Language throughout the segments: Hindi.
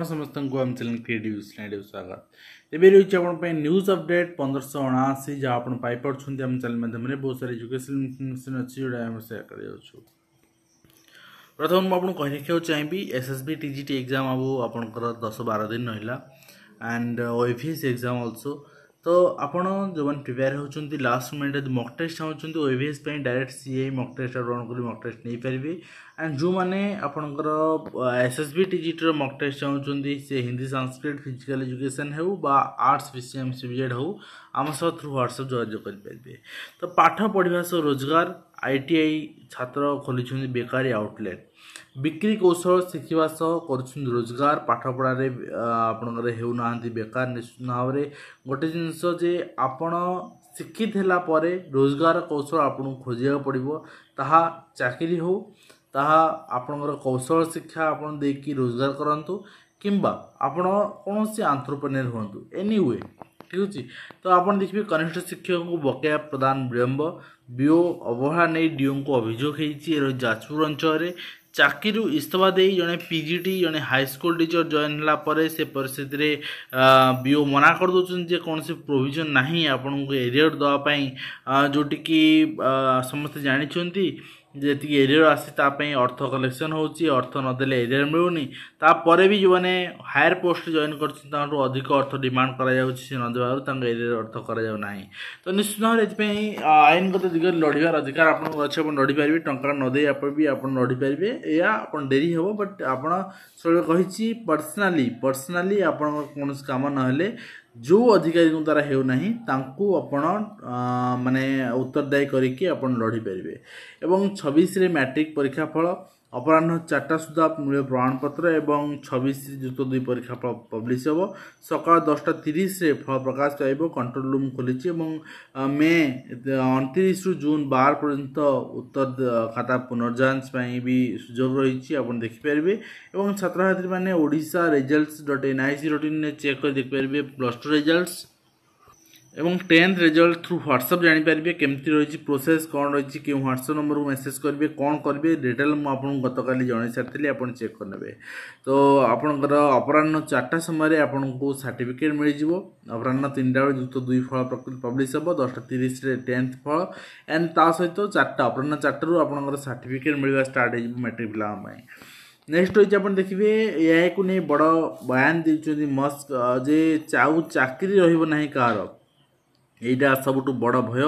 समस्त को आम चैनल क्रिएटिव स्नाइडिव स्वागत एवं रही आप न्यूज अपडेट 1579 जहाँ आप पाइपे आम चैनल माध्यम बहुत सारी एजुकेशन इनफर्मेशन अच्छी जोड़ा आम सेयार कर प्रथम मुझे कही रखा चाहिए एसएसबी टीजीटी एग्जाम अब आपंकर 10-12 दिन रहा एंड ओएफएस एग्जाम ऑल्सो तो आपड़ जो मैंने प्रिपेयर होती लास्ट मोमेंट मक टेस्ट चाहते OFS direct CA mock test run कर मक टेस्ट नहीं पारे एंड जो मैंने आपणकर एसएसबी टीजीटी मक टेस्ट चाहते से हिंदी संस्कृत फिजिकल एजुकेशन हो बा आर्ट्स पीसीएम सीबीजेड हो आम सह थ्रू व्हाट्सएप जोगाजोग करेंगे। तो पाठ पढ़ा सह रोजगार आईटीआई छात्र खोली बेकारी आउटलेट बिक्री कौशल शिखा सह कर रोजगार पाठपढ़े आपणकर होना बेकार निश्चित भाव में गोटे जिनस जे आपण शिक्षित होला परे रोजगार कौशल आपन खोजा पड़ो ताहा चाकरी हो ताहा आपणकर कौशल शिक्षा आपन देकी रोजगार करंतु किंबा आपण कौन सी एंटरप्रेन्योर हुंतु एनीवे ठीक अच्छे। तो आप देखिए कनिष्ठ शिक्षक को बकेया प्रदान विलंब बीओ अवहेला नहीं डीओ को अभियोग होती जाजपुर अंचल चाकरी इस्तफा दे जड़े पीजीटी जड़े हाईस्कल टीचर जॉइन होगापर से परिस्थिति बीओ मना कर दौरान कौन से प्रोविजन ना आपन को एरियर दवापाई जोटि कि समस्त जानते जी एरियर आसी अर्थ कलेक्शन होची अर्थ नदेले एरियर मिलूनी तापर भी जो मैंने हायर पोस्ट जॉइन कर अधिक अर्थ डिमांड कर एरियर अर्थ करना तो निश्चित भाव में आईनगत दिग लड़ार अधिकार आप अच्छे लड़ी पारे टंका नदे भी आप लड़ी पारे या आप डेरी हे बट आप कही पर्सनाली आप कौन कम ना जो अधिकारी द्वारा होना माने उत्तरदायी करके लड़ी पारे। एवं 26 मैट्रिक परीक्षा फल अपराह 4टा सुधा मिले प्रमाणपत्र एवं 26 जुक्त 2 परीक्षा फल पब्लिश हो सका 10:30 फल प्रकाश पाइब कंट्रोल रूम खोली मे 29 जून 12 पर्यंत उत्तर खाता पुनर्जांच भी सुजोग रही आप देखिपारे और छात्र छात्री मैंने ओडिशा results.nic.in चेक कर देखिपारे +2 रिजल्ट्स एवं 10th रिजल्ट थ्रू व्हाट्सएप जानीपारे केमती रही प्रोसेस कौन रही कि व्हाट्सएप नंबर को मेसेज करेंगे कौन करेंगे डिटेल मुझे गतकाली जन सारी आप चेक करने। तो आपंकर अपराह 4टा समय आपको सर्टिफिकेट मिल जाव अपराह 3टा जुक्त 2 फल पब्लिश हम 10:30 10th फल एंड ता सहित 4टा अपराह 4टारू आप सर्टिफिकेट मिलवा स्टार्ट हो मैट्रिक पिला। नेक्स्ट होती आप देखिए या नहीं बड़ बयान देते मस्क जे चाकरी रही कहार यहीटा सबुठ बड़ भय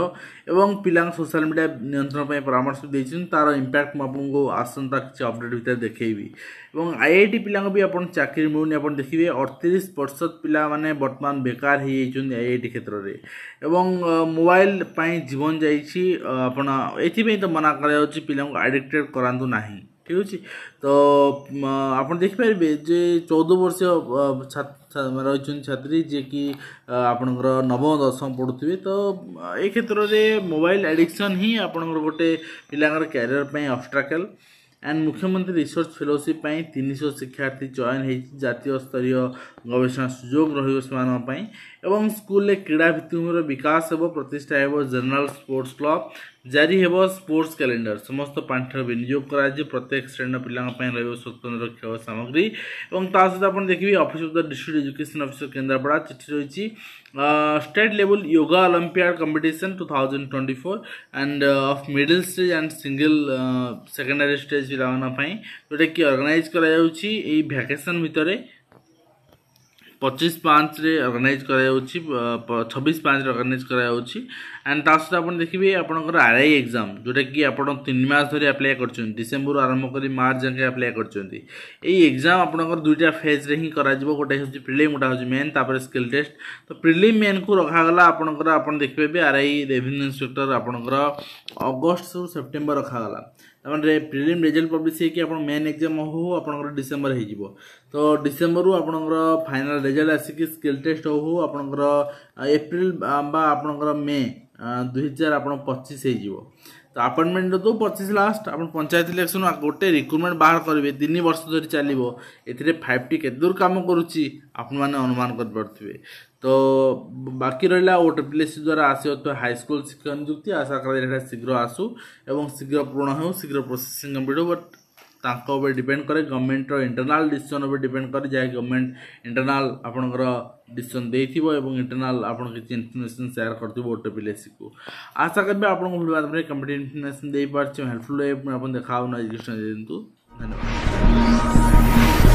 एवं पिला सोशल मीडिया नियंत्रण परामर्श देते तार इंपैक्ट मुझे आसंता किसी अपडेट भितर देखी और आईआईटी पिला भी आप चाकरी मिलूनी आप देखिए 38% पिला माने वर्तमान बेकार हो आईआईटी क्षेत्र में एवं मोबाइल जीवन जाइए तो मना कर पिला एडिक्टेड करातु नहीं ठीक अच्छे। तो आप देखिपारे जे 14 वर्ष रही छात्री जे कि आपणकर 9th 10th पढ़ुवे तो ये क्षेत्र में मोबाइल एडिक्शन ही आपणकर गोटे पिलांगर कैरियर पे ऑब्स्ट्रकल एंड मुख्यमंत्री रिसर्च फेलोशिप 300 शिक्षार्थी चयन हो जातीय स्तरीय गवेषणा सुजोग रही एवं स्कूल क्रीड़ा भित्तिभूमि विकास हो प्रतिष्ठा हो जनरल स्पोर्ट्स क्लब जारी हो स्पोर्ट्स कैलेंडर समस्त पाठर विनियोग कर प्रत्येक श्रेणी पिला स्वतंत्र खेल सामग्री और सहित आप देखिए office of the district education officer Kendrapara चिठी रही state level yoga olympiad competition 2024 end of middle stage and single secondary stage पिला जोटा कि ऑर्गेनाइज करा वैकेशन भितर 25/5 ऑर्गेनाइज करा 26/5 ऑर्गेनाइज करा एंड सहित आप देखिए आपंकर आरआई एग्जाम जोटा कि आप 3 मास धरी अप्लाई कर डिसेम्बर आरंभ कर मार्च जाके अप्लाई कर एग्जाम आपंकर 2टा फेज रे ही करा गोटे हूँ प्रिलिम गोटा हूँ मेन तापर स्किल टेस्ट। तो प्रिलिम मेन को रखागला आपंकर आप देखिए आरआई रेवेन्यू इंस्पेक्टर आपंकर अगस्त से सेप्टेम्बर रखागला प्रिलिम रिजल्ट पब्लिश हो मेन एग्जाम हो आपंकर डिसेम्बर हो तो डिसेम्बर आपंकर फाइनल रिजल्ट आसिक स्किल टेस्ट हो आपंकर एप्रिल बा आपंकर मे 2025 हो तो अपॉइंटमेंट तो 25 लास्ट आप पंचायत इलेक्शन गोटे रिक्रुटमेंट बाहर करेंगे 3 वर्ष धरी चलो ये 5T के दूर कम करुच्ची अनुमान कर। तो बाकी रहा OTPSC द्वारा आसो तो हाईस्कल शिक्षक नियुक्ति आशा कर शीघ्र आसू एवं शीघ्र पूर्ण हो शीघ्र प्रोसेसिंग कंप्लीट हो बट तांको डिपेंड करे गवर्नमेंट इंटरनल डिसीजन उपर डिपेंड करे जहाँ गवर्नमेंट इंटरनल आपनकर डिसीजन देथिबो एवं इंटरनल आपन किछि इन्फॉर्मेशन शेयर करथिबो ओटीपीएससी को आशा करबे आपन वीडियो माध्यम रे कंप्लीट इन्फॉर्मेशन देई पारछि हेल्पफुल अपन देखाउ ना एजुकेशन देंतु धन्यवाद।